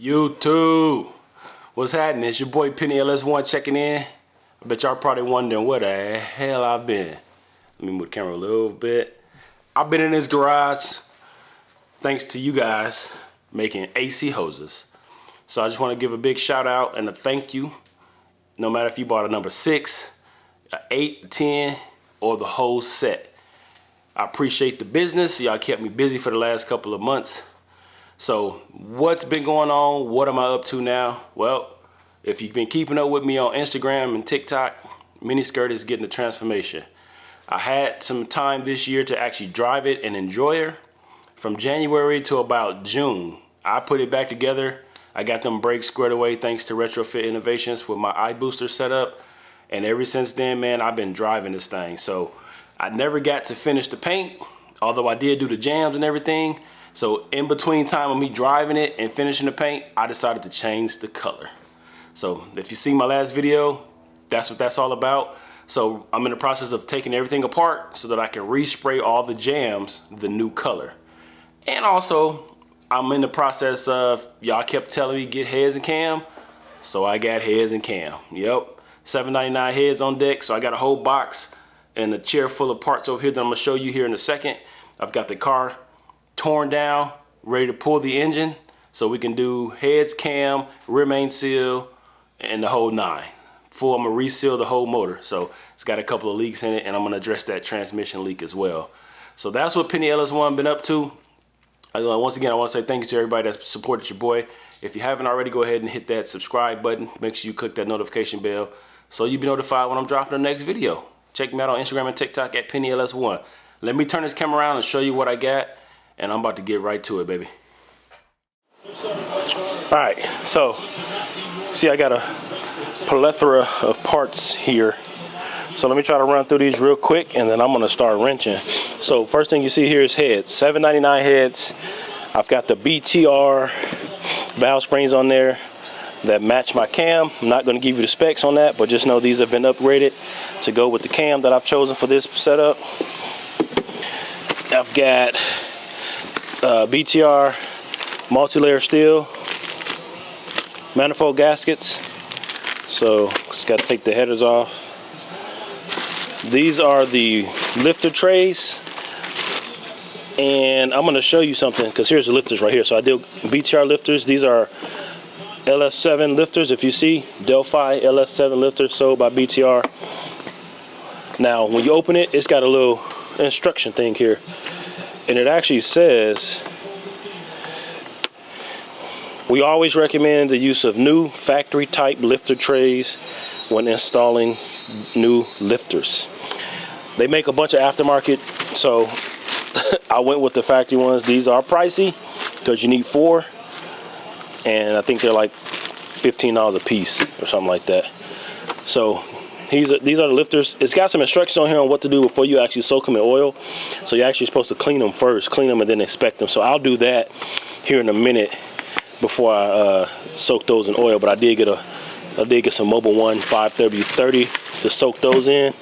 YouTube, what's happening? It's your boy PENNYLS1 checking in. I bet y'all probably wondering where the hell I've been. Let me move the camera a little bit. I've been in this garage thanks to you guys making AC hoses. So I just want to give a big shout out and a thank you. No matter if you bought a number 6, an 8, 10, or the whole set. I appreciate the business. Y'all kept me busy for the last couple of months. So what's been going on? What am I up to now? Well, if you've been keeping up with me on Instagram and TikTok, MiniSSkirt is getting a transformation. I had some time this year to actually drive it and enjoy her. From January to about June, I put it back together. I got them brakes squared away thanks to Retrofit Innovations with my eye booster setup. And ever since then, man, I've been driving this thing. So I never got to finish the paint, although I did do the jams and everything. So in between time of me driving it and finishing the paint, I decided to change the color. So if you see my last video, that's what that's all about. So I'm in the process of taking everything apart so that I can respray all the jams the new color. And also, I'm in the process of, y'all kept telling me get heads and cam, so I got heads and cam. Yep, $7.99 heads on deck. So I got a whole box and a chair full of parts over here that I'm gonna show you here in a second. I've got the car torn down, ready to pull the engine, so we can do heads, cam, rear main seal, and the whole 9. I'm gonna reseal the whole motor. So it's got a couple of leaks in it, and I'm gonna address that transmission leak as well. So that's what PENNYLS1 been up to. Once again, I want to say thank you to everybody that's supported your boy. If you haven't already, go ahead and hit that subscribe button. Make sure you click that notification bell so you'll be notified when I'm dropping the next video. Check me out on Instagram and TikTok at PENNYLS1. Let me turn this camera around and show you what I got, and I'm about to get right to it, baby. Alright, so see, I got a plethora of parts here. So let me try to run through these real quick, and then I'm gonna start wrenching. So first thing you see here is heads, $7.99 heads. I've got the BTR valve springs on there that match my cam. I'm not gonna give you the specs on that, but just know these have been upgraded to go with the cam that I've chosen for this setup. I've got BTR multi-layer steel manifold gaskets, so just got to take the headers off. These are the lifter trays, and I'm going to show you something because here's the lifters right here. So I do BTR lifters. These are LS7 lifters. If you see, Delphi LS7 lifters sold by BTR. Now when you open it, it's got a little instruction thing here, and it actually says we always recommend the use of new factory type lifter trays when installing new lifters. They make a bunch of aftermarket, so I went with the factory ones. These are pricey because you need 4, and I think they're like $15 a piece or something like that. So these are the lifters. It's got some instructions on here on what to do before you actually soak them in oil. So you're actually supposed to clean them first, clean them and then inspect them. So I'll do that here in a minute before I soak those in oil. But I did get some Mobile One 530 to soak those in.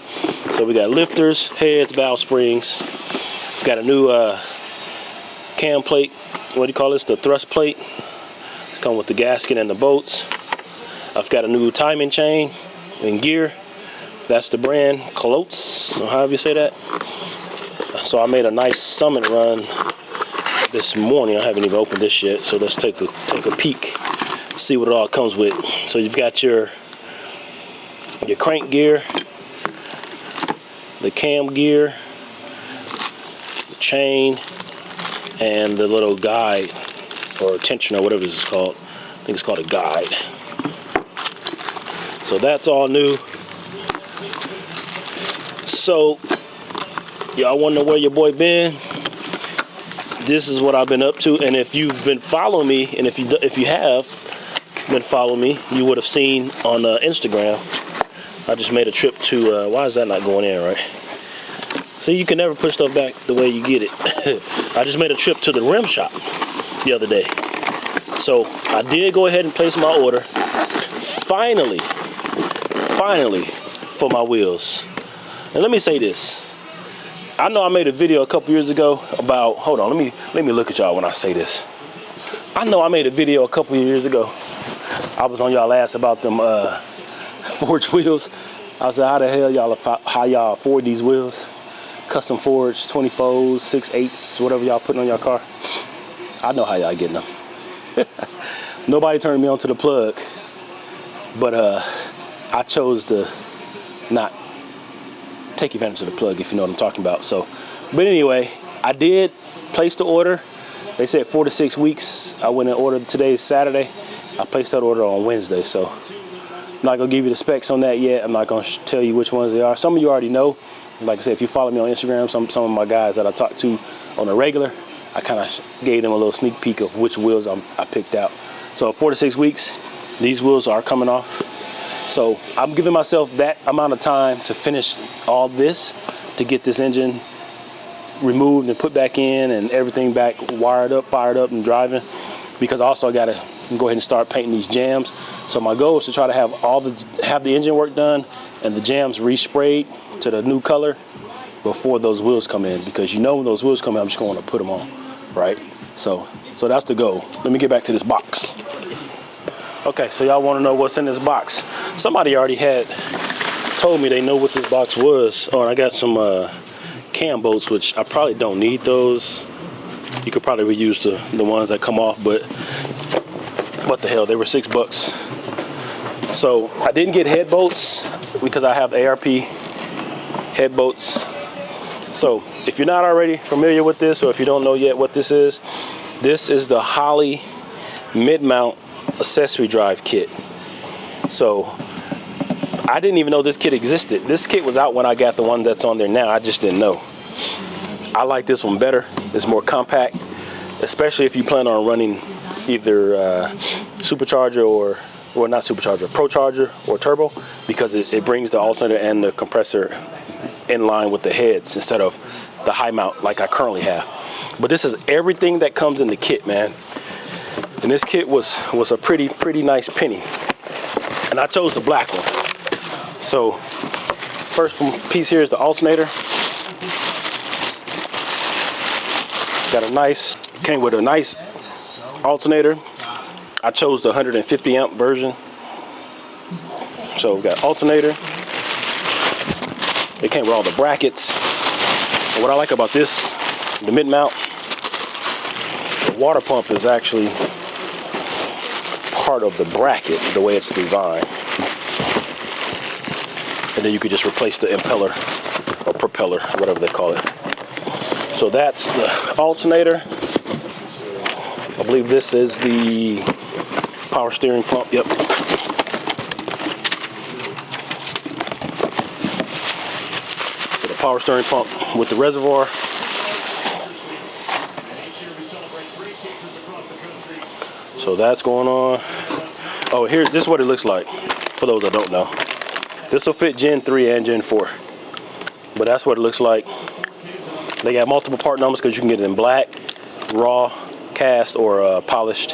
So we got lifters, heads, valve springs. We've got a new cam plate. What do you call this? The thrust plate. It's come with the gasket and the bolts. I've got a new timing chain and gear. That's the brand, Clotes, or however you say that. So I made a nice summit run this morning. I haven't even opened this yet, so let's take a peek, see what it all comes with. So you've got your crank gear, the cam gear, the chain, and the little guide or tension or whatever this is called. I think it's called a guide. So that's all new. So y'all want to know where your boy been? This is what I've been up to, and if you've been following me, and if you have been following me, you would have seen on Instagram. I just made a trip to. Why is that not going in right? See, you can never put stuff back the way you get it. I just made a trip to the rim shop the other day, so I did go ahead and place my order. Finally, for my wheels. And let me say this. I know I made a video a couple years ago about, hold on, let me look at y'all when I say this. I know I made a video a couple years ago. I was on y'all ass about them forged wheels. I said, how the hell how y'all afford these wheels? Custom forged 24s, 6/8s, whatever y'all putting on your car. I know how y'all getting them. Nobody turned me on to the plug, but I chose to not take advantage of the plug, if you know what I'm talking about. So, but anyway, I did place the order. They said 4 to 6 weeks. I went and ordered. Today's Saturday. I placed that order on Wednesday, so I'm not gonna give you the specs on that yet. I'm not gonna tell you which ones they are. Some of you already know. Like I said, if you follow me on Instagram, some of my guys that I talk to on a regular, I kind of gave them a little sneak peek of which wheels I picked out. So 4 to 6 weeks, these wheels are coming off. So I'm giving myself that amount of time to finish all this, to get this engine removed and put back in and everything back wired up, fired up and driving, because also I got to go ahead and start painting these jams. So my goal is to try to have the engine work done and the jams resprayed to the new color before those wheels come in, because you know when those wheels come in, I'm just going to put them on, right? So that's the goal. Let me get back to this box. Okay, so y'all want to know what's in this box. Somebody already had told me they know what this box was. Oh, and I got some cam bolts, which I probably don't need those. You could probably reuse the ones that come off, but what the hell, they were $6. So I didn't get head bolts because I have ARP head bolts. So if you're not already familiar with this, or if you don't know yet what this is the Holley Midmount accessory drive kit. So I didn't even know this kit existed. This kit was out when I got the one that's on there now. I just didn't know. I like this one better. It's more compact, especially if you plan on running either supercharger or not supercharger, pro charger or turbo, because it brings the alternator and the compressor in line with the heads instead of the high mount like I currently have. But this is everything that comes in the kit, man. And this kit was a pretty nice penny, and I chose the black one. So first piece here is the alternator. Came with a nice alternator. I chose the 150 amp version. So we got alternator. It came with all the brackets. And what I like about this, the Midmount, the water pump is actually part of the bracket, the way it's designed. And then you could just replace the impeller or propeller, whatever they call it. So that's the alternator. I believe this is the power steering pump. Yep. So the power steering pump with the reservoir. So that's going on. Oh, this is what it looks like for those that don't know. This will fit Gen 3 and Gen 4. But that's what it looks like. They got multiple part numbers because you can get it in black, raw, cast, or polished.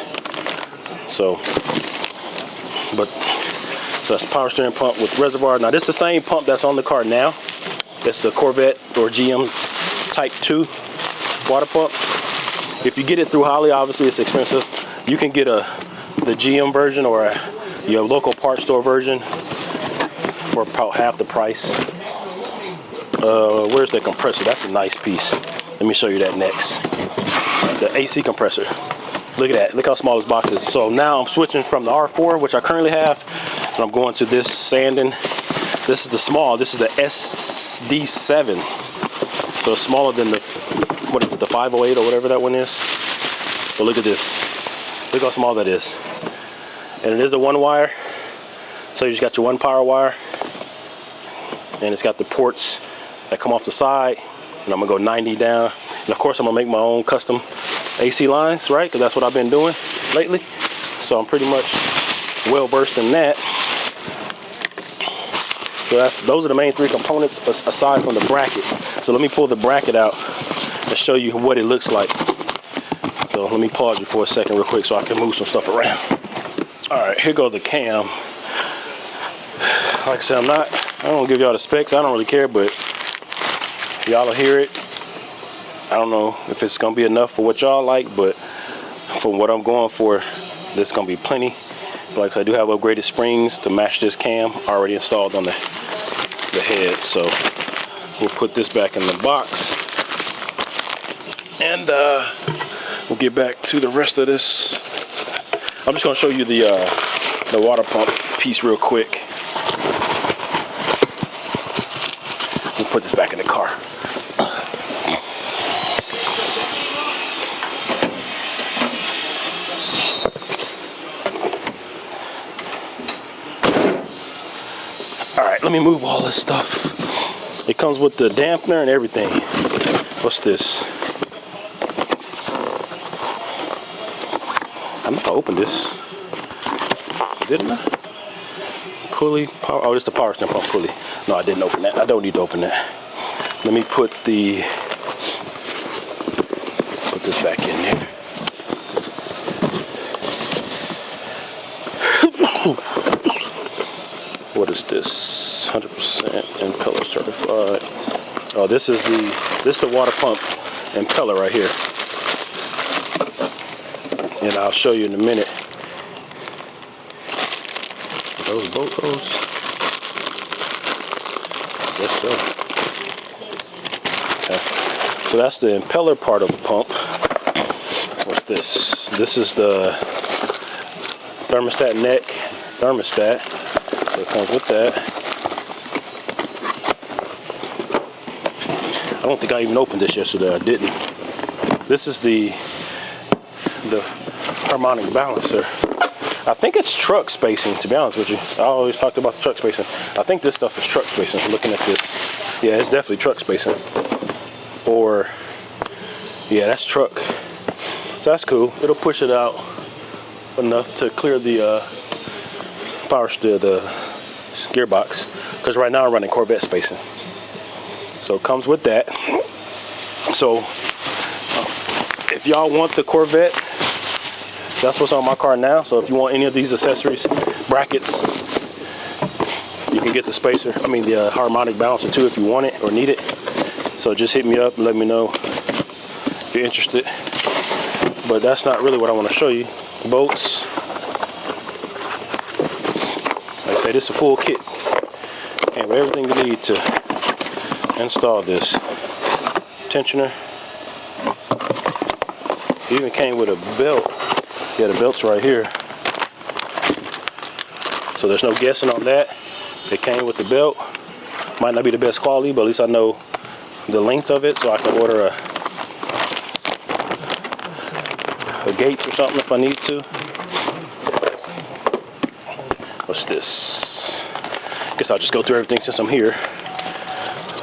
So that's the power steering pump with reservoir. Now this is the same pump that's on the car now. It's the Corvette or GM Type 2 water pump. If you get it through Holley, obviously it's expensive. You can get the GM version or your local parts store version for about half the price. Where's the compressor? That's a nice piece. Let me show you that next. The AC compressor. Look at that. Look how small this box is. So now I'm switching from the R4, which I currently have, and I'm going to this Sandon. This is the small. This is the SD7. So it's smaller than the, what is it, the 508 or whatever that one is. But look at this. Look how small that is. And it is a one wire. So you just got your one power wire. And it's got the ports that come off the side. And I'm gonna go 90 down. And of course I'm gonna make my own custom AC lines, right? Because that's what I've been doing lately. So I'm pretty much well versed in that. So those are the main three components aside from the bracket. So let me pull the bracket out and show you what it looks like. So let me pause you for a second real quick so I can move some stuff around. All right, here goes the cam. Like I said, I don't want to give y'all the specs. I don't really care, but y'all will hear it. I don't know if it's going to be enough for what y'all like, but for what I'm going for, this is gonna be plenty. Like I said, I do have upgraded springs to match this cam already installed on the head. So we'll put this back in the box, and we'll get back to the rest of this. I'm just gonna show you the water pump piece real quick. We'll put this back in the car. Alright, let me move all this stuff. It comes with the dampener and everything. What's this? I know I opened this. Didn't I? Pulley, power. Oh, this is the power steering pump pulley. No, I didn't open that. I don't need to open that. Let me put this back in there. What is this? 100% impeller certified. Oh, this is the water pump impeller right here. And I'll show you in a minute. Those bolt hose? I guess so. Okay. So that's the impeller part of the pump. What's this? This is the thermostat neck thermostat. So it comes with that. I don't think I even opened this yesterday. I didn't. This is the harmonic balancer. I think it's truck spacing, to be honest with you. I always talked about the truck spacing. I think this stuff is truck spacing. Looking at this, yeah, it's definitely truck spacing. Or, yeah, that's truck. So that's cool. It'll push it out enough to clear the power steer, the gearbox. Because right now I'm running Corvette spacing. So it comes with that. So if y'all want the Corvette, that's what's on my car now. So if you want any of these accessories, brackets, you can get the spacer. I mean the harmonic balancer too if you want it or need it. So just hit me up and let me know if you're interested. But that's not really what I want to show you. Bolts. Like I say, this is a full kit. And with everything you need to install this. Tensioner. It even came with a belt. Yeah, the belt's right here. So there's no guessing on that. It came with the belt. Might not be the best quality, but at least I know the length of it, so I can order a gauge or something if I need to. What's this? Guess I'll just go through everything since I'm here.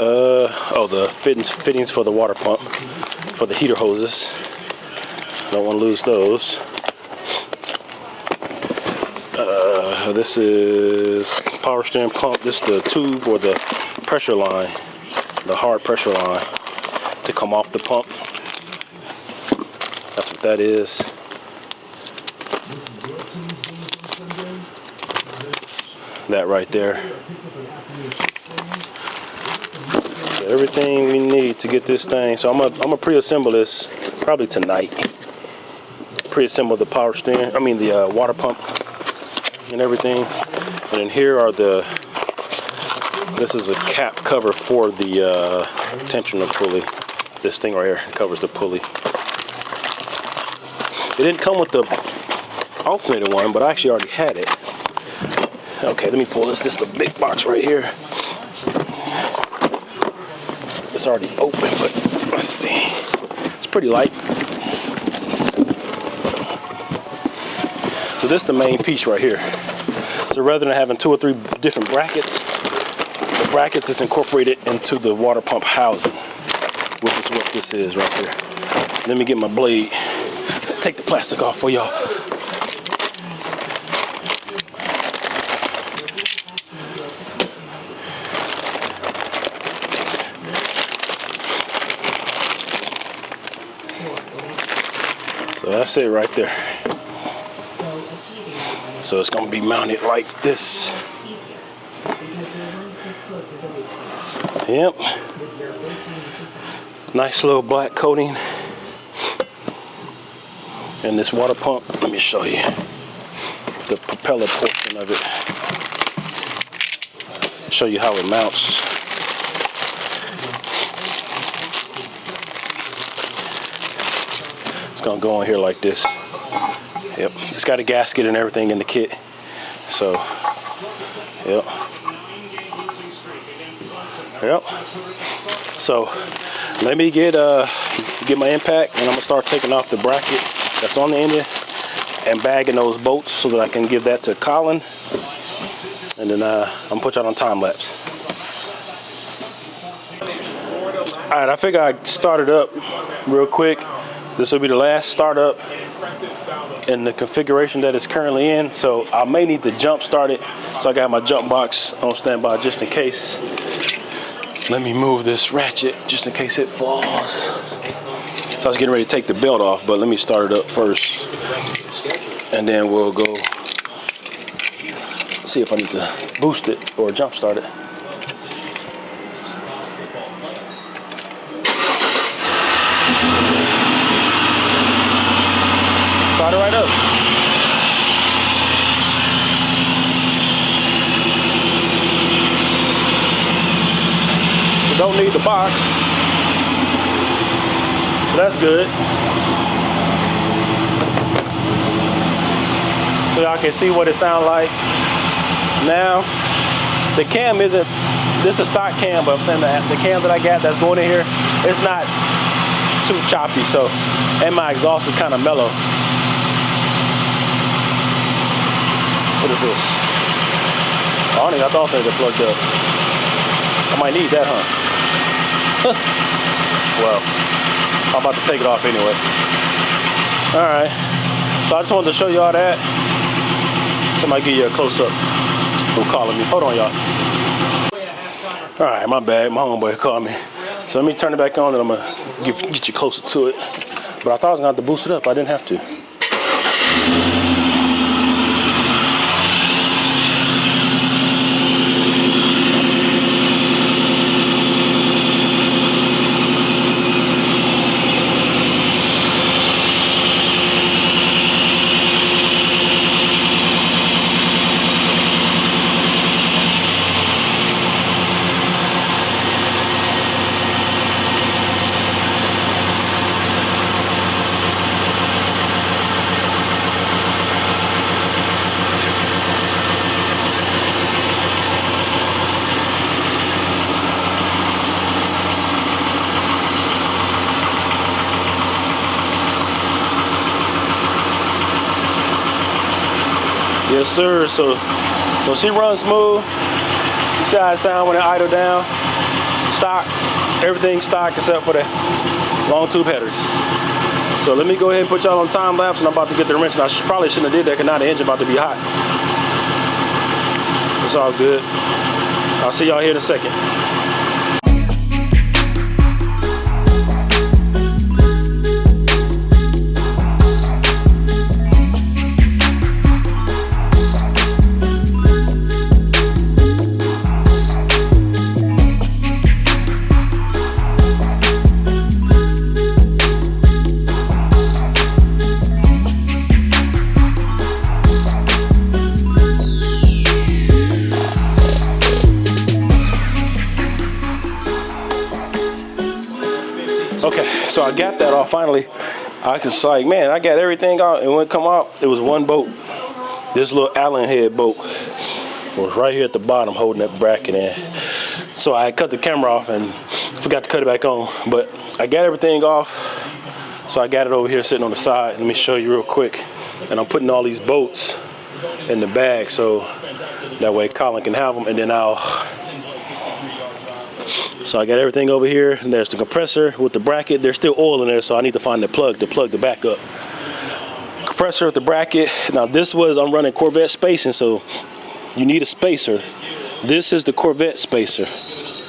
Oh, the fittings for the water pump, for the heater hoses. Don't want to lose those. This is power steering pump. This is the tube or the pressure line, the hard pressure line to come off the pump. That's what that is. That right there. So everything we need to get this thing. So I'm gonna pre-assemble this probably tonight. Pre-assemble the power steering. I mean the water pump and everything. And then here are this is a cap cover for the tensioner pulley. This thing right here covers the pulley. It didn't come with the alternator one, but I actually already had it. Okay, let me pull this. This is the big box right here. It's already open, but let's see. It's pretty light. So this is the main piece right here. So rather than having 2 or 3 different brackets, the brackets is incorporated into the water pump housing, which is what this is right here. Let me get my blade. Take the plastic off for y'all. So that's it right there. So it's going to be mounted like this. Yep. Nice little black coating. And this water pump, let me show you the propeller portion of it. Show you how it mounts. It's gonna go on here like this. Yep, it's got a gasket and everything in the kit. So, yep. Yep. So, let me get my impact, and I'm gonna start taking off the bracket that's on the engine and bagging those bolts so that I can give that to Colin. And then I'm gonna put y'all on time lapse. All right, I figure I'd start it up real quick. This will be the last startup in the configuration that it's currently in. So I may need to jump start it. So I got my jump box on standby just in case. Let me move this ratchet just in case it falls. So I was getting ready to take the belt off, but let me start it up first. And then we'll go see if I need to boost it or jump start it. Start it right up. We don't need the box, so that's good. So y'all can see what it sounds like. Now, the cam isn't, this is a stock cam, but I'm saying that the cam that I got that's going in here, it's not too choppy, so, and my exhaust is kind of mellow. What is this? Oh, I only got the alternator plugged up. I might need that, huh? Well, I'm about to take it off anyway. All right. So I just wanted to show y'all that. Somebody give you a close-up. Who calling me? Hold on, y'all. All right, my bad. My homeboy called me. So let me turn it back on, and I'm gonna get you closer to it. But I thought I was gonna have to boost it up. I didn't have to. Yes, sir. So she runs smooth. You see how it sounds when it idle down. Stock. Everything stock except for the long tube headers. So let me go ahead and put y'all on time lapse, and I'm about to get the wrench. And I probably shouldn't have did that because now the engine about to be hot. It's all good. I'll see y'all here in a second. Okay, so I got that off finally. I was like, man, I got everything out, and when it come out, it was one bolt. This little Allen head bolt was right here at the bottom holding that bracket in. So I cut the camera off and forgot to cut it back on, but I got everything off. So I got it over here sitting on the side. Let me show you real quick. And I'm putting all these bolts in the bag so that way Colin can have them, and then so I got everything over here, and there's the compressor with the bracket. There's still oil in there, so I need to find the plug to plug the back up. Compressor with the bracket. Now this was, I'm running Corvette spacing, so you need a spacer. This is the Corvette spacer,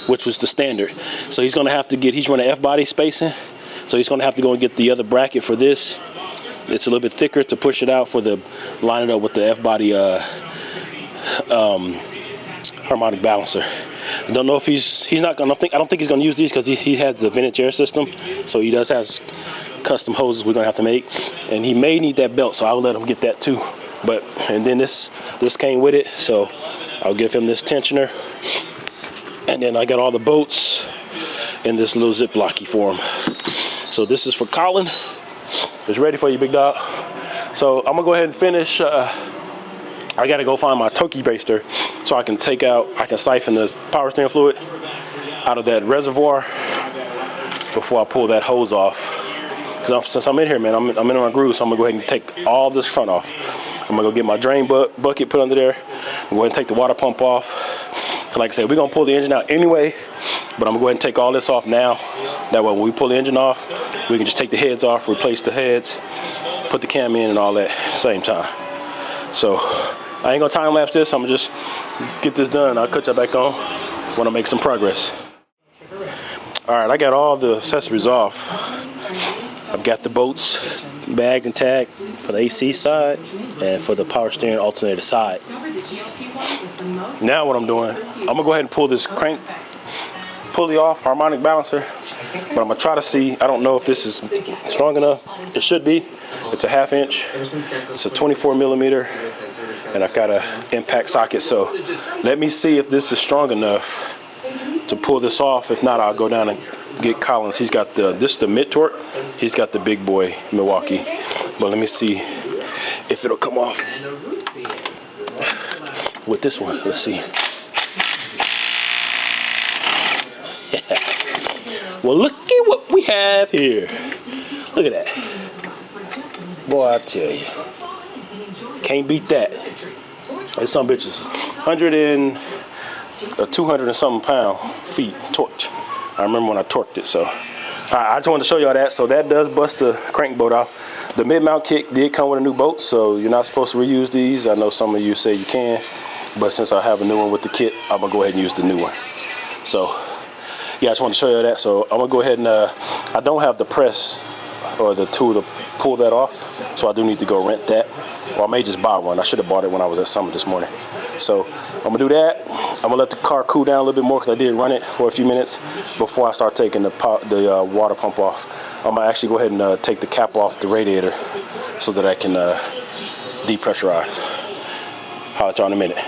which was the standard. So he's gonna have to get, he's running F-body spacing, so he's gonna have to go and get the other bracket for this. It's a little bit thicker to push it out for the, line it up with the F-body harmonic balancer. I don't know if he's not gonna I don't think he's gonna use these because he has the vintage air system, so he does have custom hoses we're gonna have to make, and he may need that belt, so I'll let him get that too. But and then this came with it, so I'll give him this tensioner, and then I got all the bolts in this little Ziplocky for him. So this is for Colin. It's ready for you, big dog. So I'm gonna go ahead and finish. I gotta go find my turkey baster so I can siphon the power steering fluid out of that reservoir before I pull that hose off. Because since I'm in here, man, I'm in my groove, so I'm gonna go ahead and take all this front off. I'm gonna go get my drain bucket put under there. I'm gonna go ahead and take the water pump off. Like I said, we're gonna pull the engine out anyway, but I'm gonna go ahead and take all this off now. That way when we pull the engine off, we can just take the heads off, replace the heads, put the cam in and all that at the same time. So I ain't gonna time lapse this, I'm gonna just get this done and I'll cut you back on when I make some progress. All right, I got all the accessories off. I've got the bolts bagged and tagged for the AC side and for the power steering alternator side. Now what I'm doing, I'm gonna go ahead and pull this crank pulley off, harmonic balancer, but I'm gonna try to see, I don't know if this is strong enough. It should be. It's a 1/2 inch. It's a 24 millimeter, and I've got an impact socket. So let me see if this is strong enough to pull this off. If not, I'll go down and get Colin's. He's got this is the mid torque. He's got the big boy Milwaukee. But let me see if it'll come off with this one. Let's see. Well, look at what we have here. Look at that. Boy, I tell you, can't beat that. This some bitches 200 and something pound feet torqued. I remember when I torqued it. So I just wanted to show y'all that. So that does bust the crank bolt off. The mid-mount kick did come with a new bolt, so you're not supposed to reuse these. I know some of you say you can, but since I have a new one with the kit, I'm gonna go ahead and use the new one. So yeah, I just wanted to show you that. So I'm gonna go ahead and I don't have the press or the tool to pull that off, so I do need to go rent that, or I may just buy one. I should have bought it when I was at Summit this morning. So I'm gonna do that. I'm gonna let the car cool down a little bit more because I did run it for a few minutes before I start taking the water pump off. I'm gonna actually go ahead and take the cap off the radiator so that I can depressurize. Holler at y'all in a minute.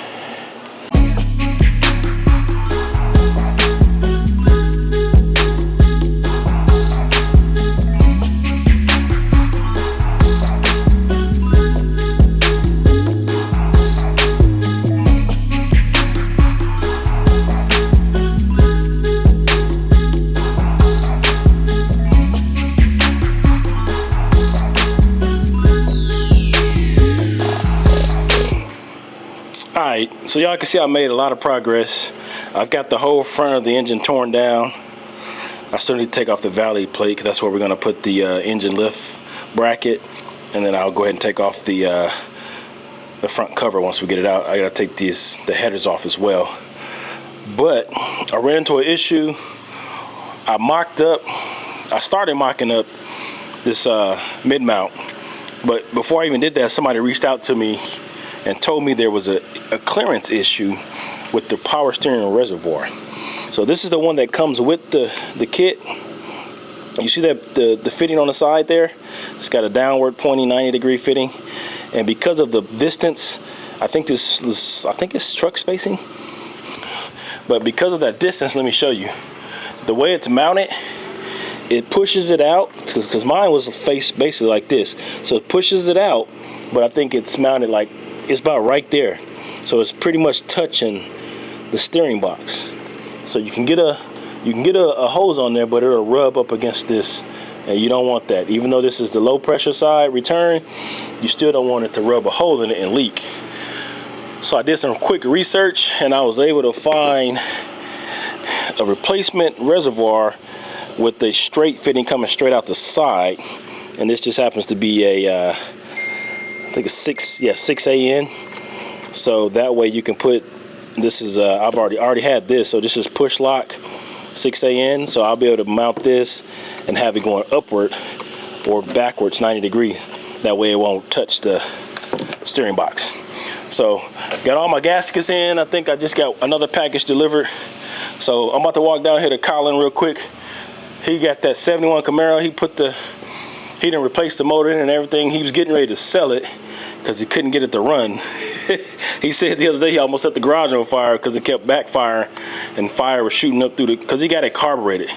Alright, so y'all can see I made a lot of progress. I've got the whole front of the engine torn down. I still need to take off the valley plate because that's where we're going to put the engine lift bracket, and then I'll go ahead and take off the front cover once we get it out. I got to take the headers off as well. But I ran into an issue. I started mocking up this mid-mount, but before I even did that, somebody reached out to me and told me there was a clearance issue with the power steering reservoir. So this is the one that comes with the kit. You see that the fitting on the side there? It's got a downward pointing 90-degree fitting, and because of the distance, I think it's truck spacing. But because of that distance, let me show you. The way it's mounted, it pushes it out, because mine was faced basically like this. So it pushes it out, but I think it's mounted like, it's about right there. So it's pretty much touching the steering box. So you can get a hose on there, but it'll rub up against this, and you don't want that. Even though this is the low pressure side return, you still don't want it to rub a hole in it and leak. So I did some quick research, and I was able to find a replacement reservoir with a straight fitting coming straight out the side, and this just happens to be a I think it's 6AN. So that way you can put, this is I've already had this, so this is push lock 6AN. So I'll be able to mount this and have it going upward or backwards 90-degree. That way it won't touch the steering box. So got all my gaskets in. I think I just got another package delivered. So I'm about to walk down here to Colin real quick. He got that 71 Camaro. He put the He done replaced the motor and everything. He was getting ready to sell it because he couldn't get it to run. He said the other day he almost set the garage on fire because it kept backfiring and fire was shooting up through the, because he got it carbureted.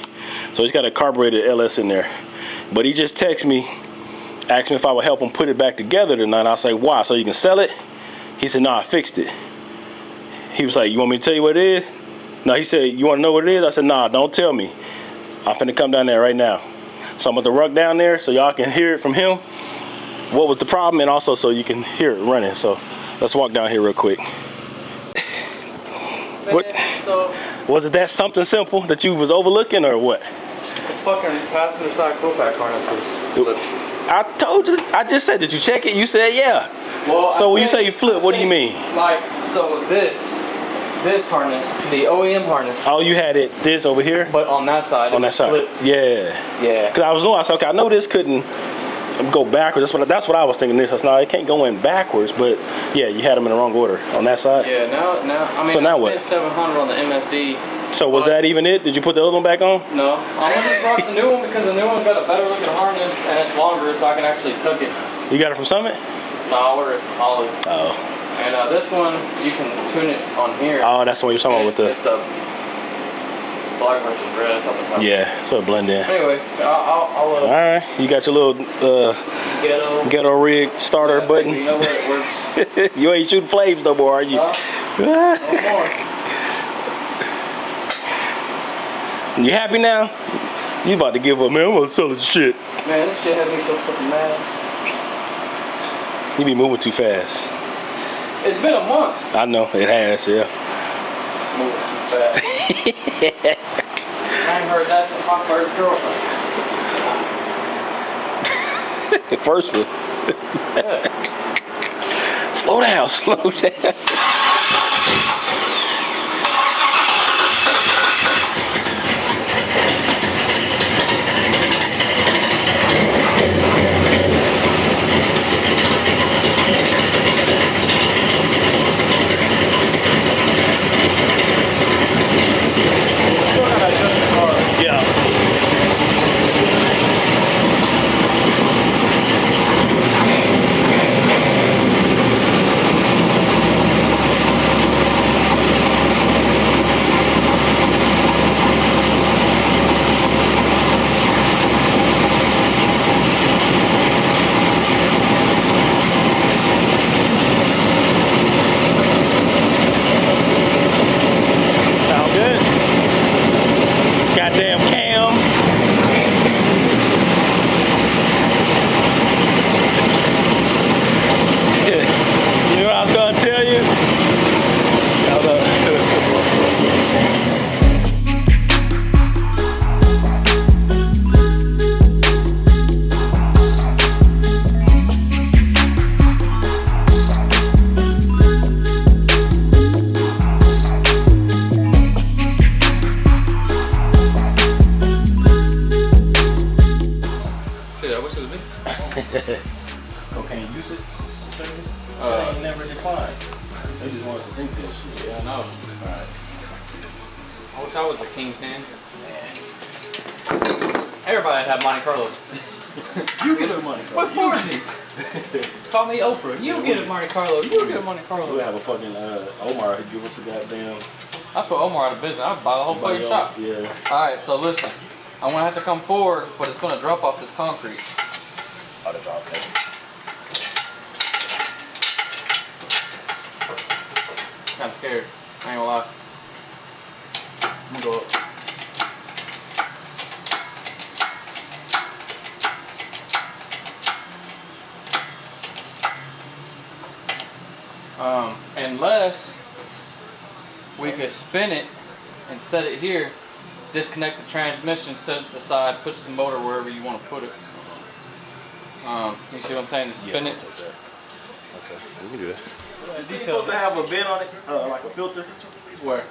So he's got a carbureted LS in there. But he just texted me, asked me if I would help him put it back together tonight. I say, why? So you can sell it? He said, no, I fixed it. He was like, you want me to tell you what it is? No, he said, you want to know what it is? I said, nah, don't tell me. I'm finna come down there right now. So I'm going to run down there so y'all can hear it from him. What was the problem, and also so you can hear it running. So let's walk down here real quick. What? So, was it that something simple that you was overlooking or what? the fucking passenger side pullback harness was flipped. I told you, I just said, did you check it? You said yeah. Well, so when you say you flip, what do you mean? Like, so this harness, the OEM harness. Oh, you had it this over here? But on that side. On that side. Flipped. Yeah. Yeah. Because I said, okay, I know this couldn't go backwards. That's what I was thinking. This. I said, no, it can't go in backwards. But yeah, you had them in the wrong order on that side. Yeah. Now, I mean, so now I what? spent $700 on the MSD. So was that even it? Did you put the other one back on? No, I'm gonna just rock the new one because the new one's got a better looking harness and it's longer, so I can actually tuck it. You got it from Summit? No, I ordered it from Holly. Oh. And this one, you can tune it on here. Oh, that's the one you're talking about with the. It's a black versus red. Yeah, so it blend in. Anyway, I'll all right, you got your little ghetto rig starter button. You know what? It works. You ain't shooting flames no more, are you? No more. You happy now? You about to give up, man? I'm gonna sell this shit. Man, this shit has me so fucking mad. You be moving too fast. It's been a month. I know, it has, yeah. Moving too fast. I ain't heard that since my first girlfriend. The first one. Yeah. Slow down, slow down. Cocaine usage? They never declined. They just want us to think this shit. Yeah, I know. Alright. I wish I was a kingpin. Everybody had Monte Carlos. You get a Monte Carlo. What for these? Call me Oprah. You get a Monte Carlo. You get a Monte Carlo. We'll have a fucking Omar who give us a goddamn. I put Omar out of business. I'd buy the whole fucking shop. Yeah. Alright, so listen. I'm gonna have to come forward, but it's gonna drop off this concrete. Oh, the drop, okay. Kinda scared. I ain't gonna lie. I'm gonna go up. Unless we could spin it and set it here, disconnect the transmission, set it to the side, push the motor wherever you want to put it. You see what I'm saying? To spin it. Okay, we can do that. The It's supposed to have a bin on it, like a filter. Where?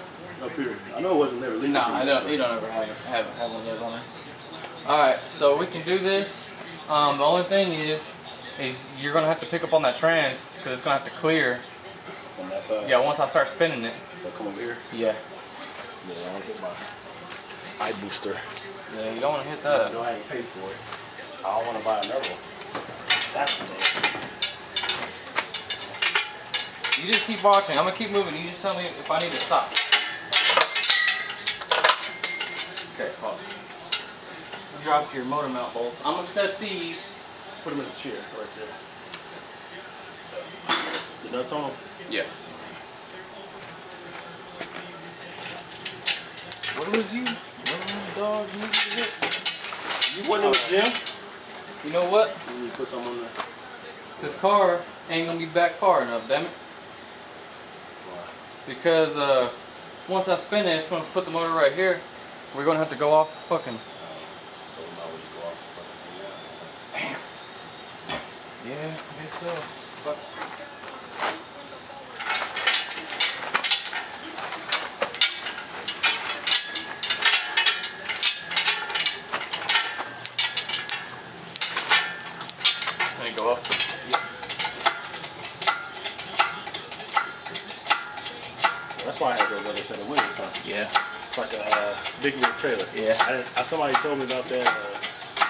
Up here. I know it wasn't there. No, I don't. You don't ever have one of those on there. All right, so we can do this. The only thing is you're gonna have to pick up on that trans because it's gonna have to clear. From that side. Yeah, once I start spinning it. So come over here. Yeah. Yeah, I don't get my eye booster. Yeah, you don't want to hit that. No, I ain't paid for it. I don't want to buy another one. That's the thing. You just keep watching. I'm gonna keep moving. You just tell me if I need to stop. Okay, hold on. You dropped your motor mount bolts. I'm gonna set these. Put them in the chair right there. The nuts on them? Yeah. What was you? What was the dog you needed to hit? You wasn't in the gym? You know what? You need to put something on there. This car ain't gonna be back far enough, damn it. Why? Because once I spin it, it's gonna put the motor right here. We're gonna have to go off the fucking. So now we just go off the fucking thing. Damn. Yeah, I guess so. Fuck. Let me go up. That's why I had those other set of wheels, huh? Yeah. It's like a big wheel trailer. Yeah. Somebody told me about that.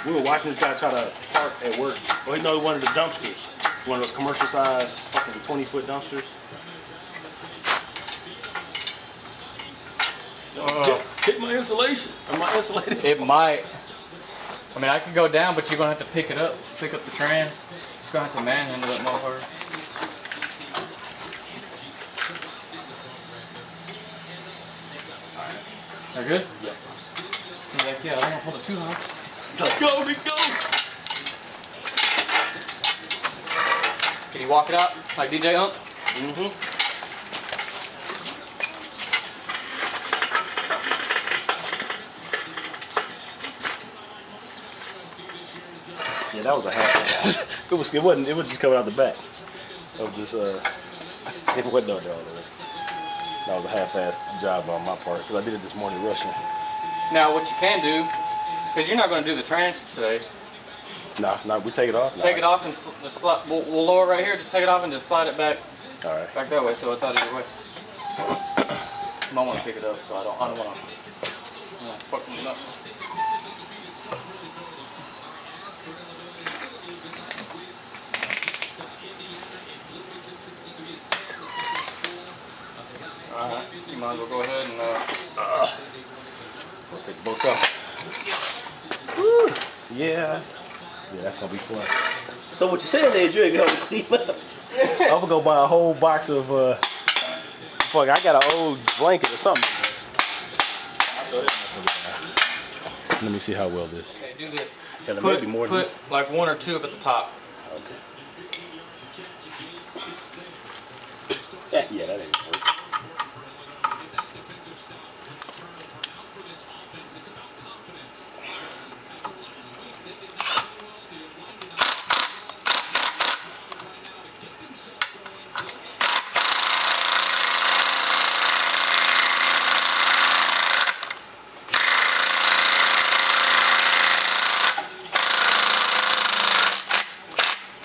We were watching this guy try to park at work. Well, he knows one of the dumpsters. One of those commercial size fucking 20-foot dumpsters. Hit my insulation. Am I insulated? It might. I mean, I could go down, but you're gonna have to pick it up. Pick up the trans. Just gonna have to manhandle that motherfucker. Are you good? Yeah. He's like, yeah, I don't want to hold it too high. Go, Nick, go! Can you walk it out like DJ Ump? Mm-hmm. Yeah, that was a half. it wasn't just coming out the back of this it wasn't out there all the way. That was a half-assed job on my part because I did it this morning rushing. Now, what you can do, because you're not going to do the trans today. Nah, we take it off. Take it off and just slide. We'll lower it right here. Just take it off and just slide it back. All right. Back that way, so it's out of your way. I might want to pick it up, so I don't want to fuck it up. Alright, you might as well go ahead and We'll take the bolts off. Woo. Yeah, that's gonna be fun. So what you saying is you ain't gonna clean up. I'm gonna go buy a whole box of fuck, I got an old blanket or something. Let me see how well this. okay, do this. Yeah, there may be more than Put like one or two up at the top. Okay. Yeah, that ain't working.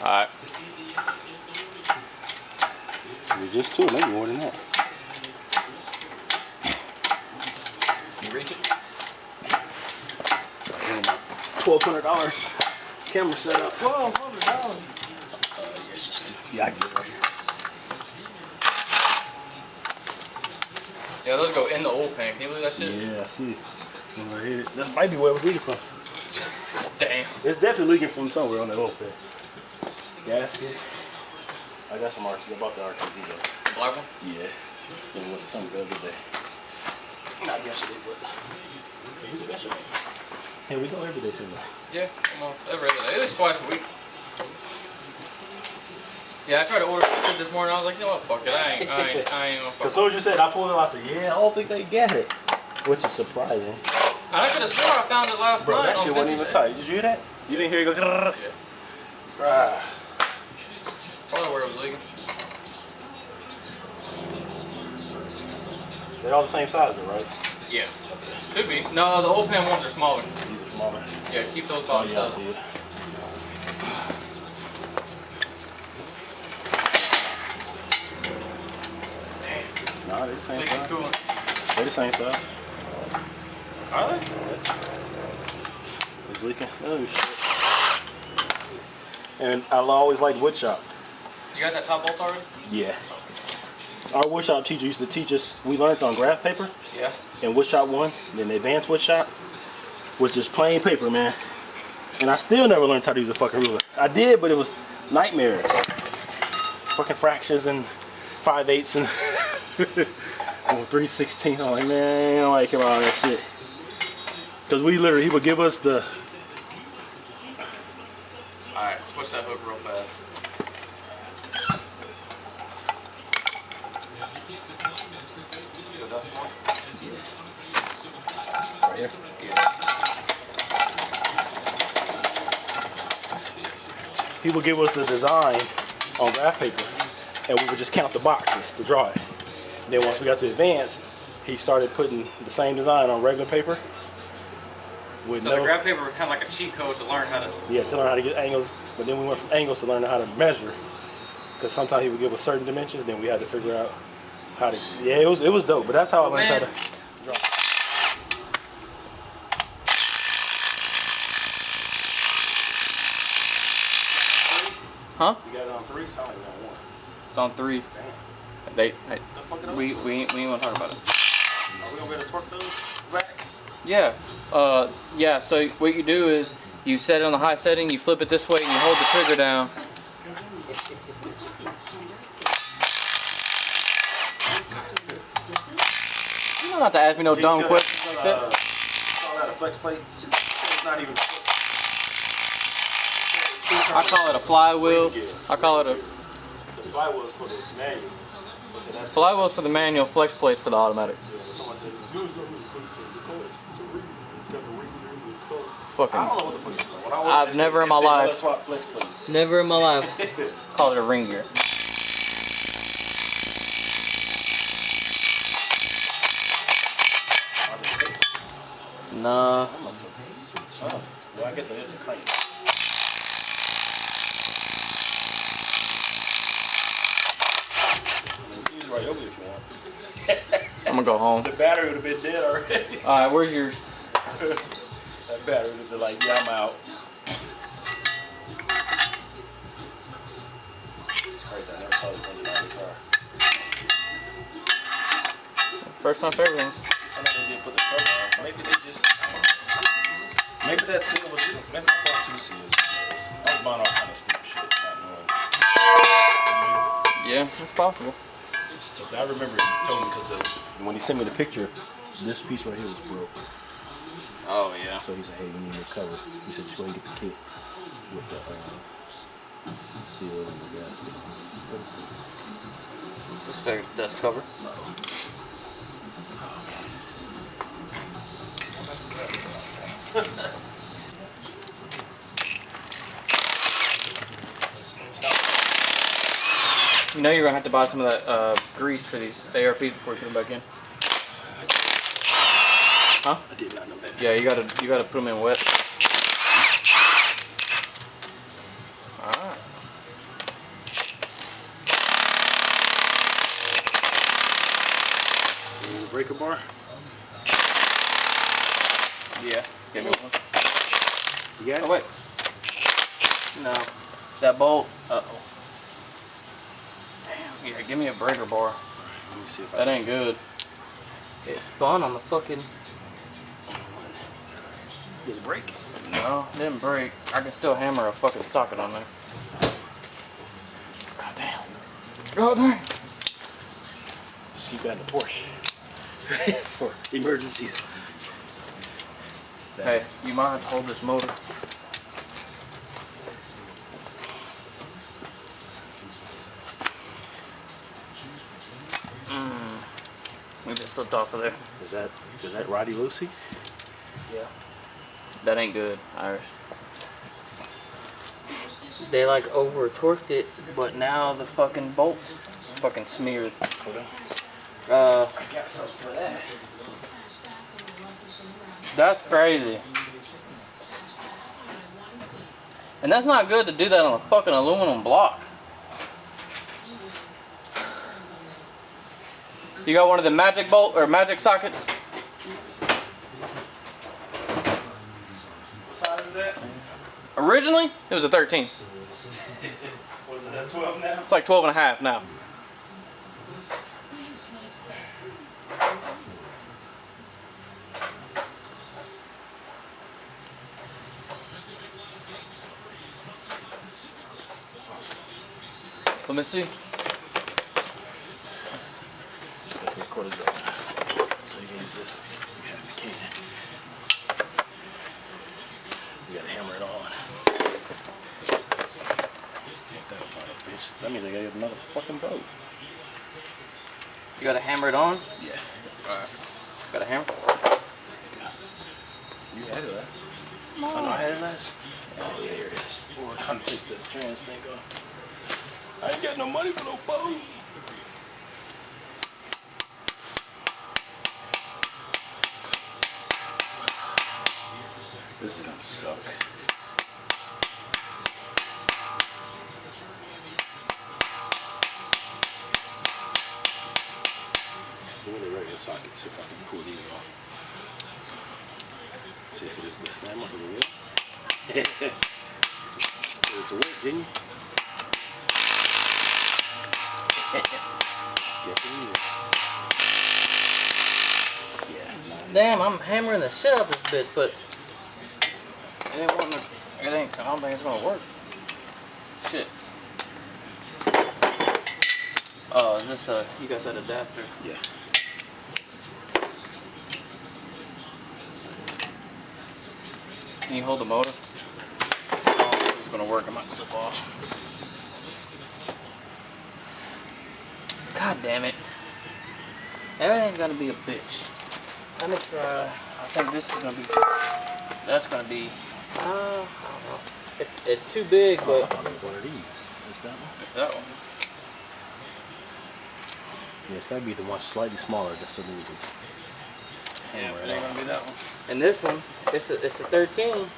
Alright. Just two, maybe more than that. Can you reach it? $1,200 camera setup. $1,200. Yes, just two. Yeah, I get it right here. Yeah, those go in the oil pan. Can you believe that shit? Yeah, I see. Right here. That might be where it was leaking from. Damn. It's definitely leaking from somewhere on that oil pan. Gasket. I got some RT. I bought the RTD though. The black one? Yeah. Then we went to something the other day. Not yesterday, but was it yesterday? Yeah, we go every day somewhere. Yeah, almost every other day. At least twice a week. Yeah, I tried to order some this morning. I was like, you know what? Fuck it. I ain't gonna fuck. As soon as you said, I pulled it. I said, yeah, I don't think they get it, which is surprising. And I could have swore I found it last Bro, night. that shit wasn't even tight. Did you hear that? You didn't hear it go? Yeah. Ah. Probably where it was leaking. They're all the same size, though, right? Yeah. Should be. No, the oil pan ones are smaller. These are smaller. Yeah, keep those Oh bottoms yeah, I up. see it. Damn. Nah, they're the same Leaking size. coolant. They're the same size. Are they? It's leaking. Oh shit. And I always liked wood shop. You got that top bolt already? Yeah. Our wood shop teacher used to teach us, we learned on graph paper. Yeah. In wood shop 1, then the advanced wood shop was just plain paper, man. And I still never learned how to use a fucking ruler. I did, but it was nightmares. Fucking fractions and 5/8 and 3/16. I'm like, man, I don't like all that shit. Cause we literally, he would give us the. All right, switch that hook real fast. Right here. He would give us the design on graph paper, and we would just count the boxes to draw it. And then once we got to advanced, he started putting the same design on regular paper. With So the graph paper was kind of like a cheat code to learn how to. Yeah, to learn how to get angles. But then we went from angles to learning how to measure. Because sometimes he would give us certain dimensions, then we had to figure out how to. Yeah, it was dope. But that's how I learned how to draw. Huh? You got it on 3, so I only got 1. It's on 3. Damn. Hey, The fuck are those we ain't want to talk about it. Are we gonna be able to torque those back? Yeah. Yeah. So what you do is you set it on the high setting, you flip it this way, and you hold the trigger down. You don't have to ask me no dumb questions like that. Call that a flex plate? It's not even. I call it a flywheel. I call it a The flywheel's for the manual. So that's flywheel's for the manual, flex plate for the automatic. someone said, Fucking. I don't know what the fuck it's called. When I ordered I've it, never it in my said, life- let's swap flex plates. Never in my life call it a ring gear. Nah. Oh, well, I guess it is a crank. Use right over if you want. I'm gonna go home. The battery would have been dead already. Alright, where's yours? That battery would have been like, yeah, I'm out. It's crazy. I never saw this engine on the car. First time for everything. I know they did put the cover on. Maybe they just. Maybe that seal was. Maybe I bought 2 seals. I was buying all kind of stupid shit, not knowing. Yeah, it's possible. Because I remember he told me because when he sent me the picture, this piece right here was broke. Oh yeah. So he said, hey, we need a cover. He said, just go and get the kit with the seal and the gasket. This is a dust cover. You know you're gonna have to buy some of that grease for these ARPs before you put them back in. Huh? I did not know that. Yeah, you gotta put them in wet. Alright. Breaker bar? Yeah. Give me one. You got it? Oh wait. No. That bolt. Uh oh. Damn. Yeah, give me a breaker bar. Let me see if That ain't good. It spun on the fucking. Did it break? No, it didn't break. I can still hammer a fucking socket on there. God damn. God damn. Just keep that in the Porsche. For emergencies. Hey, you might have to hold this motor. We just slipped off of there. Is that Roddy Lucy? Yeah. That ain't good, Irish. They like over torqued it, but now the fucking bolts is fucking smeared. I got something for that. That's crazy. And that's not good to do that on a fucking aluminum block. You got one of the magic bolt or magic sockets? What size is that? Originally, it was a 13. 12 now? It's like 12 and a half now. Let me see. So you can use this if you can. You gotta hammer it on. That means I gotta get another fucking boat. You gotta hammer it on? Yeah. Alright. Got a hammer? You had it last. Oh, no, I had it last. Oh, yeah, here it is. We're trying to take the trans thing off. I ain't got no money for no boat. This is gonna suck. Give me the regular socket, see if I can pull these off. See if it is the hammer for the wheel. It's a work, didn't you? Yes, it is. Yeah. Damn, I'm hammering the shit out of this bitch, but it ain't wanting to, I don't think it's gonna work. Shit. Oh, is this you got that adapter? Yeah. Can you hold the motor? Oh, this is gonna work, I might slip off. God damn it. Everything's gonna be a bitch. Let me try. I think this is gonna be, that's gonna be, I don't know. It's too big, but. I thought it was one of these. Is that one? It's that one. Yeah, it's gotta be the one slightly smaller. That's the reason. Yeah, it ain't gonna be that one. And this one, it's a 13,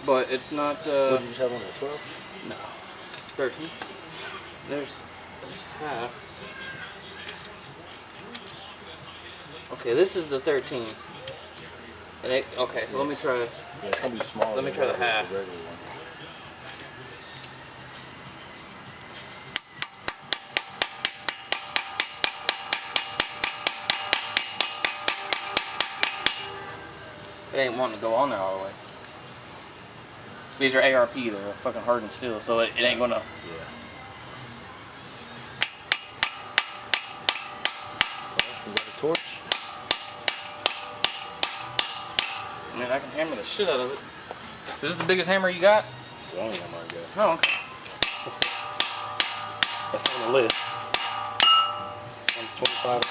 but it's not. What did you just have on there? 12? No, 13. There's half. Okay, this is the 13. And it, okay, so let me try. Yeah, it's gonna be smaller. Let me try the half. regular one. It ain't wanting to go on there all the way. These are ARP, they're fucking hardened steel, so it ain't gonna. Yeah. You got a torch? I mean, I can hammer the shit out of it. Is this the biggest hammer you got? It's the only hammer I got. Oh, okay. That's on the list. 125.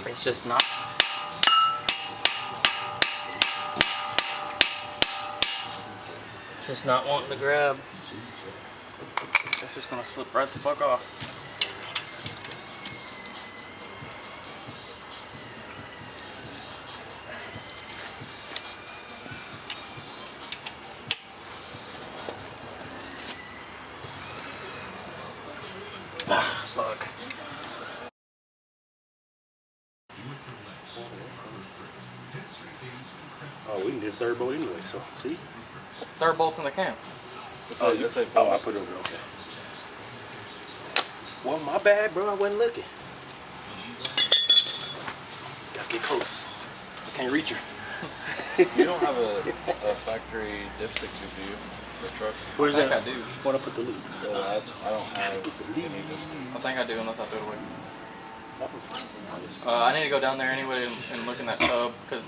It's just not. It's just not wanting to grab. It's just gonna slip right the fuck off. Ah, fuck. Oh, we can do the third bolt anyway, so see? Third bolt's in the cam. Oh, I put it over, okay. Well, my bad, bro. I wasn't looking. Gotta get close. I can't reach her. You don't have a factory dipstick tube, do you? For truck? Where's I think that? I do. What I put the loop? I don't have any dipstick. I think I do, unless I threw it away. I need to go down there anyway and look in that tub because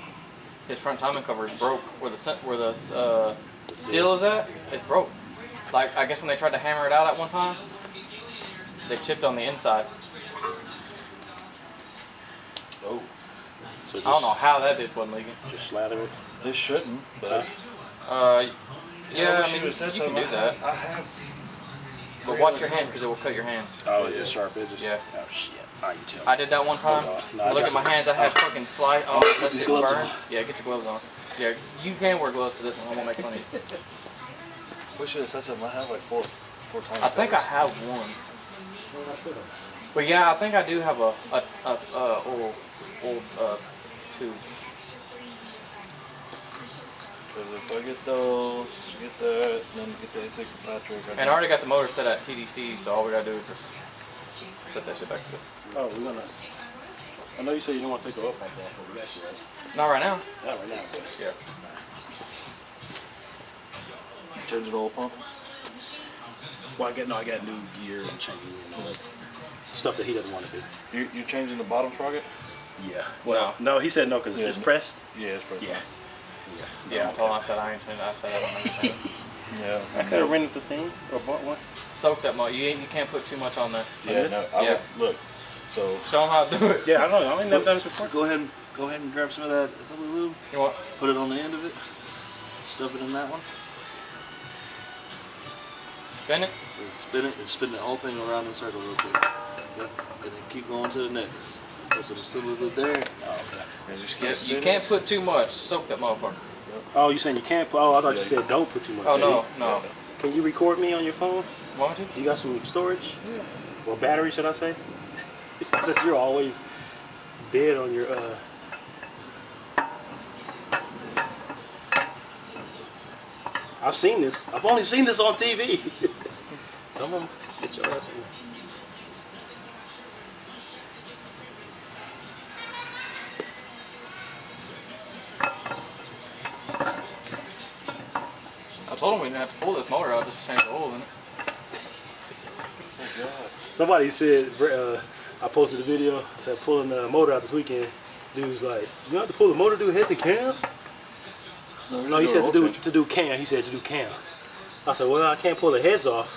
his front timing cover is broke. Where the seal is at, it's broke. Like I guess when they tried to hammer it out at one time, they chipped on the inside. Oh. So I don't know how that bitch wasn't leaking. Just slather it. It shouldn't, but Yeah, I mean, you said can do that. I have. But watch your hands because it will cut your hands. Oh, is it sharp edges? Yeah. Oh shit. All right, you tell me. I did that one time. Hold on. No, I Look got at my some- hands. I had fucking slide. Oh, put that these shit gloves burned. on. Yeah, get your gloves on. Yeah, you can wear gloves for this one. I won't make fun of you. We should have said something. I have like four times. I think I have one. But yeah, I think I do have a old tube. Because if I get those, get that, then get the intake for Patrick. And I already got the motor set at TDC, so all we gotta do is just set that shit back to it. Oh, we're gonna. I know you said you don't want to take the oil pump off, but we got you, right? Not right now. Not right now, but Yeah. Change the oil pump. well, I got new gear and changing and all that stuff that he doesn't want to do. You changing the bottom sprocket? Yeah. Well, no, he said no because it's pressed. Yeah, it's pressed. Yeah. Yeah, I told him, I said I ain't changing. I said I don't understand. Yeah. I could have rented the thing or bought one. Soak that motor. You can't put too much on there. Yeah. No, Yeah. look. So. Show them how to do it. Yeah, I know. I ain't never done this before. Go ahead and grab some of that assembly lube. You want? Put it on the end of it. Stuff it in that one. Spin it. And spin it and spin the whole thing around in a circle real quick. Okay. And then keep going to the next. Put some assembly lube there. Oh, okay. And just Yeah, keep spinning. you can't put too much. Soak that motherfucker. Oh, you saying you can't put? Oh, I thought you said don't put too much. Oh no, no. Can you record me on your phone? Want me to? You got some storage? Yeah. Or battery, should I say? Since you're always dead on your I've seen this. I've only seen this on TV. Come on, get your ass in. I told him we didn't have to pull this motor out, just change the oil in it. Somebody said, I posted a video, I said pulling the motor out this weekend. Dude's like, you don't have to pull the motor, do heads and cam? No, he said to do cam. He said to do cam. I said, well, I can't pull the heads off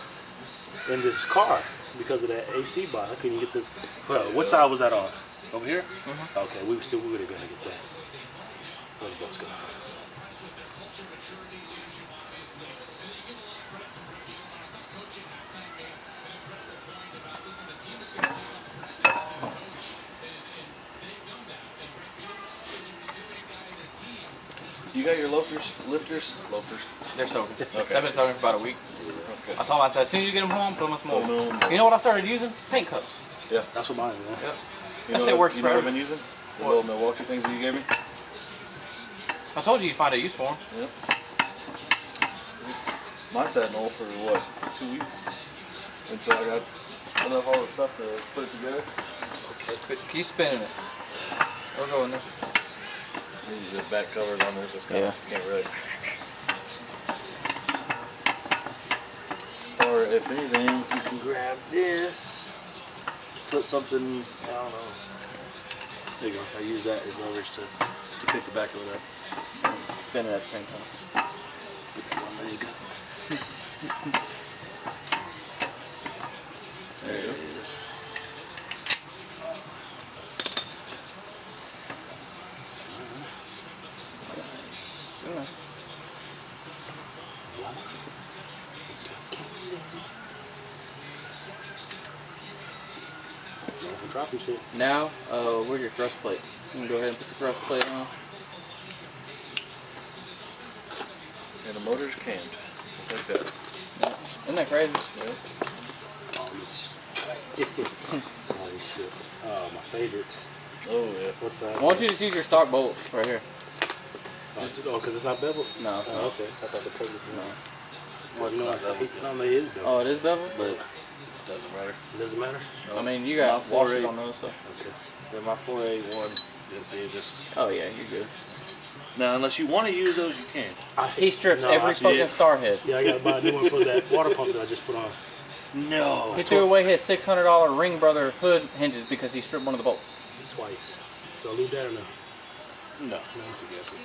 in this car because of that AC box. I couldn't get the. Well, what side was that on? Over here? Mm-hmm. Okay, we would have been able to get that. Where the boats go? You got your lifters? They're soaking. Okay. I've been soaking for about a week. Okay. I told him, I said, as soon as you get them home, put them in some Put 'em oil. in. You know what I started using? Paint cups. Yeah. That's what mine is. Man. Yep. You That know shit what- works You know what I've forever. been using? The little Milwaukee things that you gave me? I told you you'd find a use for them. Yep. Mine sat in oil for what, 2 weeks? Until I got enough all the stuff to put it together. Keep spinning it. We'll go in there. Use the back covers on there, so it's kind of, can't really. Or if anything, you can grab this. Put something, I don't know. There you go. I use that as leverage to pick the back of it up. Spin it at the same time. Put that one, there you go. There it is. Nice. Dropping shit. Now, where's your thrust plate? You can go ahead and put your thrust plate on. And the motor's cammed, just like that. Yeah. Isn't that crazy? Yep. Oh, this. Holy shit. Oh, my favorite. Oh, yeah. What's that? Why don't you just use your stock bolts right here? Oh, because it's not beveled? No, it's Oh, not. okay. I thought the purpose was No. Well, you know, I don't know it is beveled. Oh, it is beveled? But Doesn't matter. it doesn't matter? I mean, you got Not washers 4.8. on those, so. Okay. Yeah, my 481. You see, just Oh, yeah, you're good. now, unless you want to use those, you can. He strips No, every I fucking did. star head. Yeah, I got to buy a new one for that water pump that I just put on. No. He threw away his $600 Ring Brother hood hinges because he stripped one of the bolts. Twice. So I'll leave that or no? No. No, it's a gasket.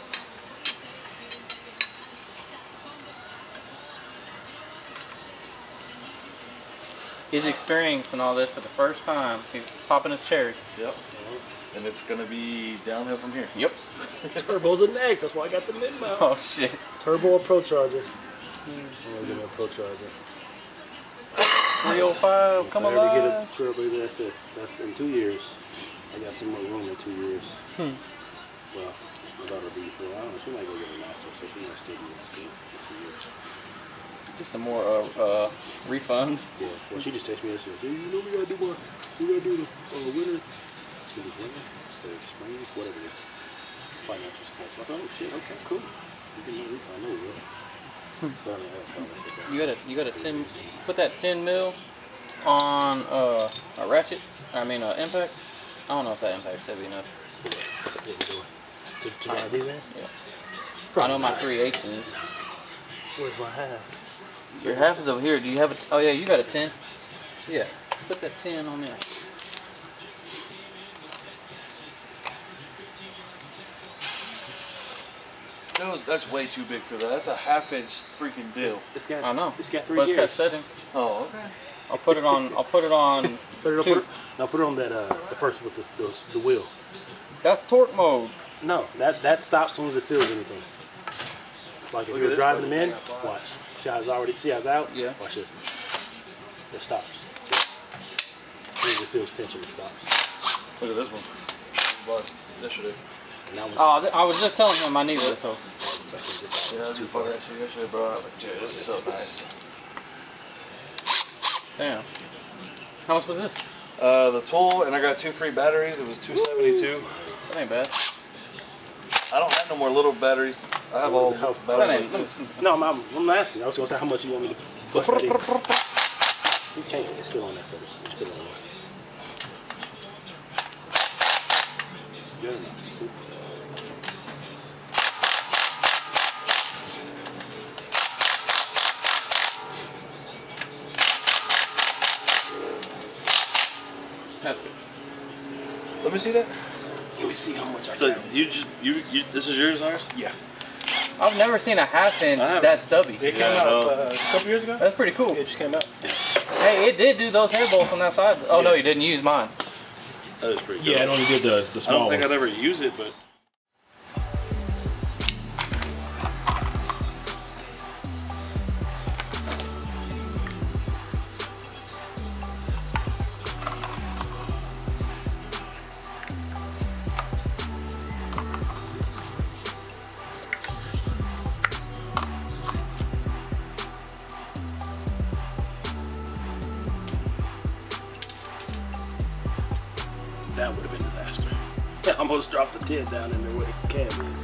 He's experiencing all this for the first time. He's popping his cherry. Yep. And it's going to be downhill from here. Yep. Turbos are next. That's why I got the Midmount. Oh, shit. Turbo or Pro Charger? I'm going to give me a Pro Charger. 305, come If I ever get alive. a Turbo, that's in 2 years. I got some more room in 2 years. Well, my daughter will be, well, I don't know, she might go get a master, so she might still be in school for 2 years. Just some more refunds. Yeah, well, she just texted me and said, hey, you know we gotta do the winter, do this winter, instead of spring, whatever it is. Financial stuff. So I thought, oh shit, okay, cool. You got a 10. Put that 10 mil on a ratchet. I mean impact. I don't know if that impact's heavy enough. To drive these in? Yeah. I know my 3/8 is. Where's my half? Your half is over here. Do you have a? Oh yeah, you got a 10. Yeah. Put that 10 on there. That's way too big for that. That's a half-inch freaking deal. I know. It's got 3 But gears. it's got settings. Oh, okay. I'll put it on. Put it on two. put it on that the first with the wheel. That's torque mode. No, that stops as soon as it feels anything. Like if Look you're at this driving one. them in, watch. See how it's out? Yeah. Watch this. It stops. See? As soon as it feels tension, it stops. Look at this one. Bought yesterday. And that one's Oh, I was just telling him I needed it. So Yeah, I just bought that shit yesterday, bro. I was like, dude, this is so nice. damn. How much was this? The tool, and I got 2 free batteries. It was $272. That ain't bad. I don't have no more little batteries. I have all How- That batteries ain't. like this. No, I'm asking. I was gonna say how much you want me to bust that in. You changed it. It's still on that setting. It's still on that. Good enough. 2. That's good. Let me see that. Let me see how much I So got. you this is yours, ours? Yeah. I've never seen a half-inch I haven't. that stubby. It came Yeah, I know. out a couple years ago. That's pretty cool. It just came out. Hey, it did do those hair bolts on that side. Oh no, you didn't use mine. That is pretty Yeah, it only did the I small don't think ones. I'd ever use it, but That would have been disaster. I almost dropped the 10 down in there where the cam is.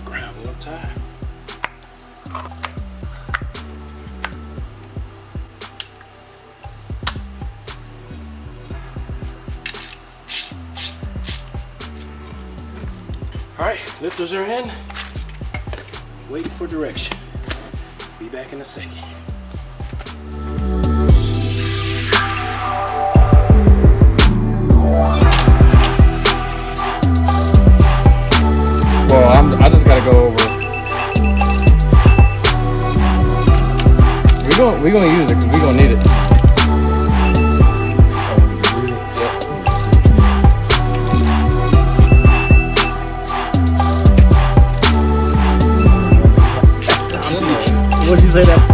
Gravel up tight. All right, lifters are in. Waiting for direction. Be back in a second. Well, I just gotta go over. We gonna use it because we gonna need it. What'd you say that